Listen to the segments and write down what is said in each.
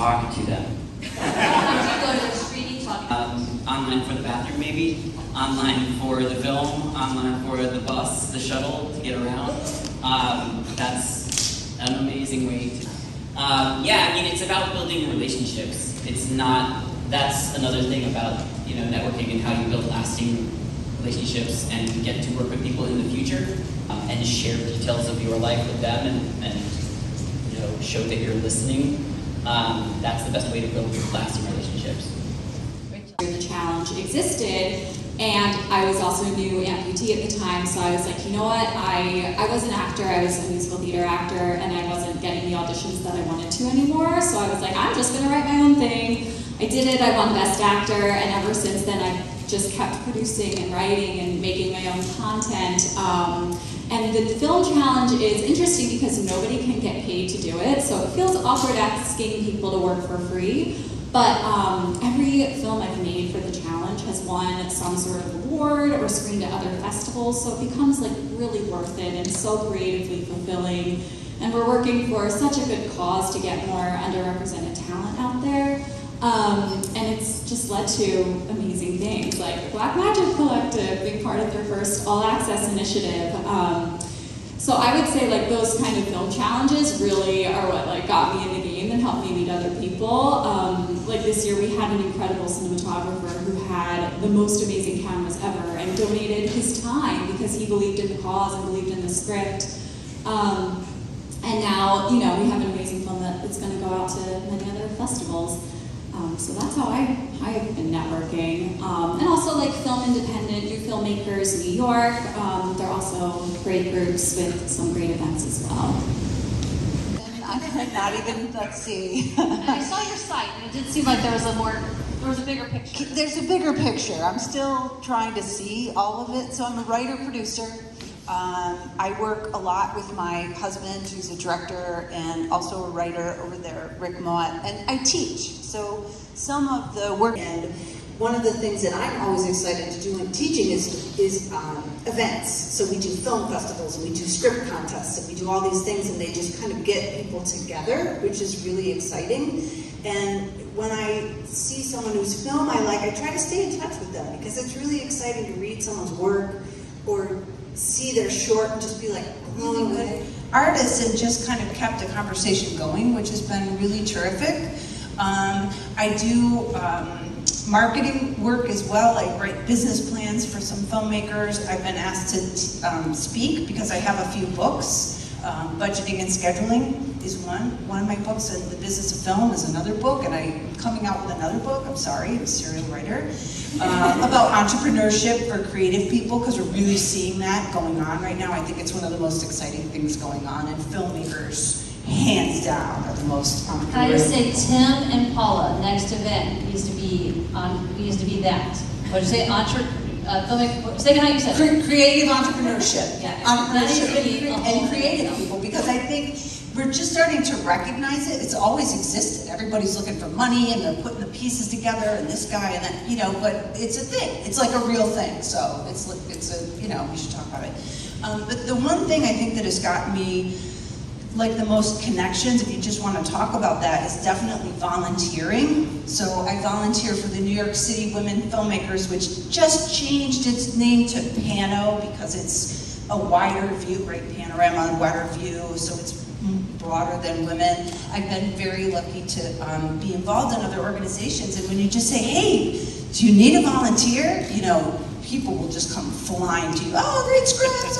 talk to them. Did you go to the street and talk? Online for the bathroom, maybe. Online for the film. Online for the bus, the shuttle to get around. That's an amazing way to. Yeah, I mean, it's about building relationships. It's not. That's another thing about networking and how you build lasting relationships and get to work with people in the future and share details of your life with them and show that you're listening. That's the best way to build lasting relationships. The challenge existed, and I was also a new amputee at the time, so I was like, you know what, I was an actor, I was a musical theater actor, and I wasn't getting the auditions that I wanted to anymore, so I was like, I'm just going to write my own thing. I did it, I won Best Actor, and ever since then I've just kept producing and writing and making my own content. And the film challenge is interesting because nobody can get paid to do it, so it feels awkward asking people to work for free. But every film I've made for the challenge has won some sort of award or screened at other festivals, so it becomes like really worth it and so creatively fulfilling. And we're working for such a good cause to get more underrepresented talent out there. And it's just led to amazing things like Blackmagic Collective being part of their first all-access initiative. So I would say like those kind of film challenges really are what like got me in the game and helped me meet other people. Like this year we had an incredible cinematographer who had the most amazing cameras ever and donated his time because he believed in the cause and believed in the script. And now, we have an amazing film that's going to go out to many other festivals. So that's how I've been networking. And also like Film Independent, New Filmmakers, New York. They're also great groups with some great events as well. Not even, let's see. I saw your site, and it did seem like there was a bigger picture. There's a bigger picture. I'm still trying to see all of it. So I'm a writer-producer. I work a lot with my husband, who's a director and also a writer over there, Rick Mott, and I teach. So some of the work, and one of the things that I'm always excited to do in teaching is events. So we do film festivals, and we do script contests, and we do all these things, and they just kind of get people together, which is really exciting. And when I see someone whose film I like, I try to stay in touch with them because it's really exciting to read someone's work or see their short and just be like blown away. Artists and just kind of kept the conversation going, which has been really terrific. I do marketing work as well. I write business plans for some filmmakers. I've been asked to speak because I have a few books. Budgeting and Scheduling is one of my books, and The Business of Film is another book, and I'm coming out with another book, I'm sorry, I'm a serial writer, about entrepreneurship for creative people, because we're really seeing that going on right now. I think it's one of the most exciting things going on, and filmmakers, hands down, are the most entrepreneurial. Can I just say, Tim and Paula, next event needs to be that. What did you say? Say how you said it. Creative entrepreneurship. Yeah. Entrepreneurship and creative people, because I think we're just starting to recognize it. It's always existed. Everybody's looking for money and they're putting the pieces together and this guy and that, but it's a thing. It's like a real thing. So it's a, we should talk about it. But the one thing I think that has gotten me like the most connections, if you just want to talk about that, is definitely volunteering. So I volunteer for the New York City Women Filmmakers, which just changed its name to PANO because it's a wider view, right? Panorama, wider view, so it's broader than women. I've been very lucky to be involved in other organizations, and when you just say, hey, do you need a volunteer? People will just come flying to you. Oh, great scripts!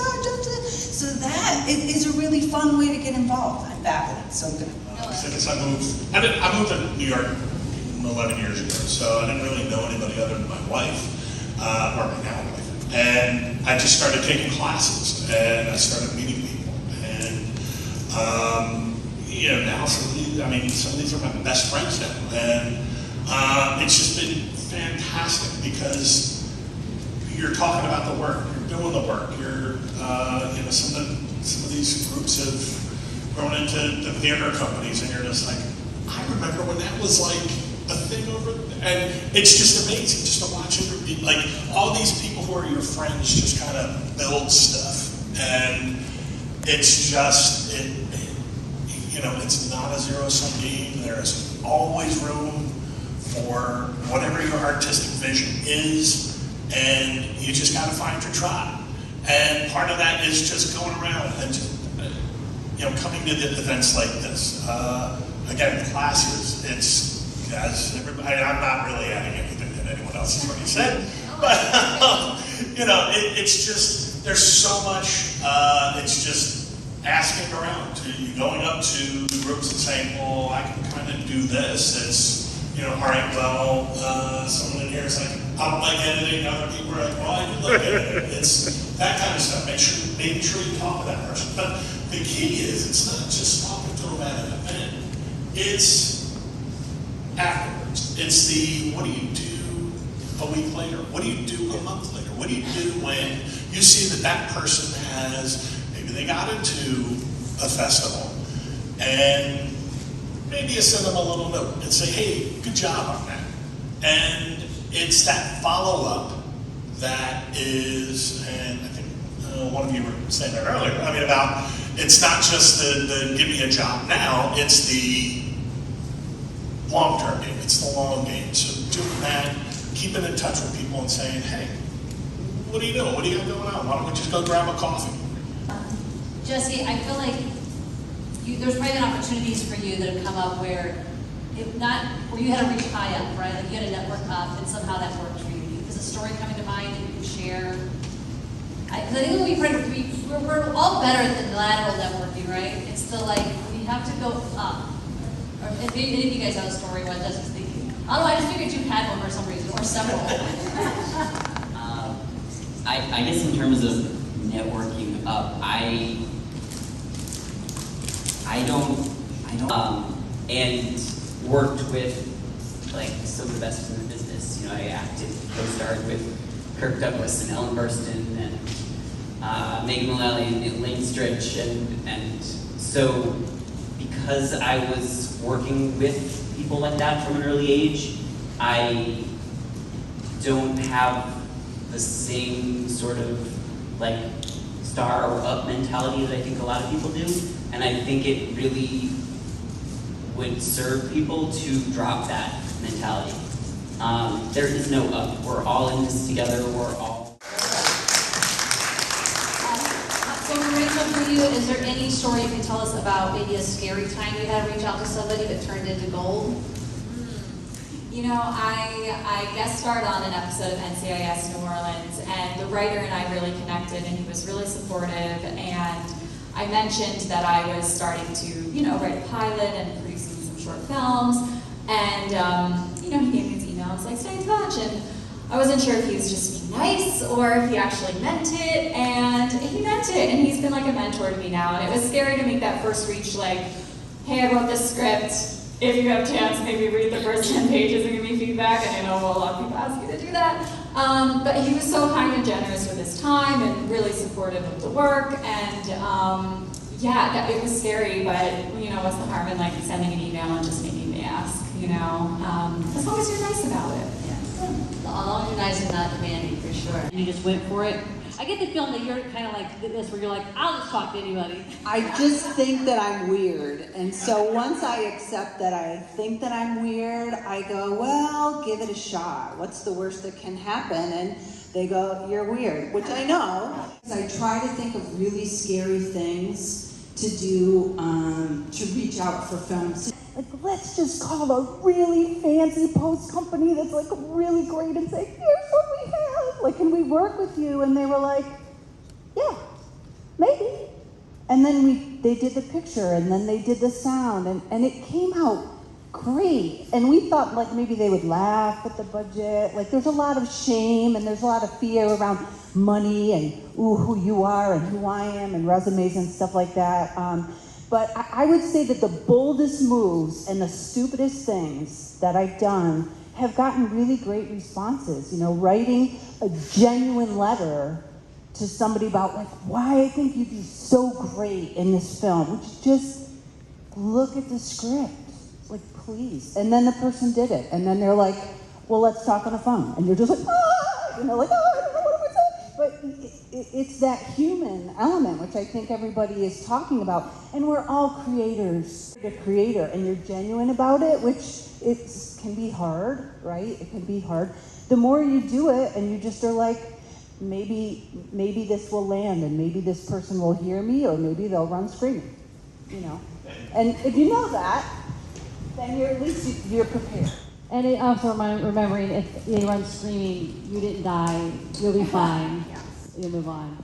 So that is a really fun way to get involved. I'm bad at it, so I'm gonna. Since I moved to New York 11 years ago, so I didn't really know anybody other than my wife, or my now wife. And I just started taking classes, and I started meeting people. And now some of these are my best friends now, and it's just been fantastic because you're talking about the work, you're doing the work, you're some of these groups have grown into the theater companies, and you're just like, I remember when that was like a thing over, and it's just amazing just to watch it, like all these people who are your friends just kind of build stuff, and it's just it's not a zero-sum game. There is always room for whatever your artistic vision is, and you just got to find your tribe. And part of that is just going around and just, coming to the events like this. Again, classes, it's, as everybody, I'm not really adding anything that anyone else has already said, but, it's just, there's so much, it's just asking around, going up to groups and saying, well, I can kind of do this. It's, all right, well, someone in here is like, I don't like editing. Other people are like, well, I do like editing. It's that kind of stuff. Making sure you talk to that person. But the key is, it's not just talking to them at an event. It's afterwards. It's the, what do you do a week later? What do you do a month later? What do you do when you see that person has, maybe they got into a festival, and maybe you send them a little note and say, hey, good job on that. And it's that follow-up that is, and I think one of you were saying that earlier, about, it's not just the give me a job now, it's the long-term game, it's the long game. So doing that, keeping in touch with people and saying, hey, what are you doing? What do you got going on? Why don't we just go grab a coffee? Jesse, I feel like there's probably been opportunities for you that have come up where where you had to reach high up, right? Like you had to network up, and somehow that worked for you. Is a story coming to mind that you can share? Because I think we're all better at the lateral networking, right? It's the we have to go up. Or if any of you guys have a story what Jesse's thinking. I just figured you had one for some reason, or several. I guess in terms of networking up, I don't, and worked with some of the best in the business. I co-starred with Kirk Douglas and Ellen Burstyn and Megan Mullally and Lane Stritch, and so because I was working with people like that from an early age, I don't have the same sort of star or up mentality that I think a lot of people do. And I think it really would serve people to drop that mentality. There is no up. We're all in this together. We're all. So Rachel, for you, is there any story you can tell us about maybe a scary time you had to reach out to somebody that turned into gold? I guest starred on an episode of NCIS New Orleans, and the writer and I really connected, and he was really supportive, and I mentioned that I was starting to, write a pilot and producing some short films, and, he gave me his email, it's stay in touch, and I wasn't sure if he was just being nice or if he actually meant it, and he meant it, and he's been a mentor to me now, and it was scary to make that first reach, hey, I wrote this script, if you have a chance, maybe read the first 10 pages and give me feedback, and I know a lot of people ask you to do that. But he was so kind and generous with his time and really supportive of the work, and it was scary, but what's the harm in sending an email and just making me ask, as long as you're nice about it. Yeah. As long as you're nice and not demanding, for sure. And you just went for it. I get the feeling that you're kind of like this, where you're I'll just talk to anybody. I just think that I'm weird. And so once I accept that I think that I'm weird, I go, well, give it a shot. What's the worst that can happen? And they go, you're weird, which I know. I try to think of really scary things to do, to reach out for films. Let's just call a really fancy post company that's really great and say, here's what we have. Can we work with you? And they were like, yeah, maybe. And then they did the picture, and then they did the sound, and it came out great. And we thought maybe they would laugh at the budget. There's a lot of shame and there's a lot of fear around money and who you are and who I am and resumes and stuff like that. But I would say that the boldest moves and the stupidest things that I've done have gotten really great responses. Writing a genuine letter to somebody about why I think you'd be so great in this film, which just look at the script, please. And then the person did it, and then they're well, let's talk on the phone, and you're just ah, I don't know what I'm gonna say. But it's that human element, which I think everybody is talking about. And we're all creators. You're a creator, and you're genuine about it, which can be hard, right? It can be hard. The more you do it, and you just are like, maybe this will land, and maybe this person will hear me, or maybe they'll run screaming, you know. And if you know that, then you're at least you're prepared. And it also remembering if they run screaming, you didn't die, you'll be fine. You'll move on.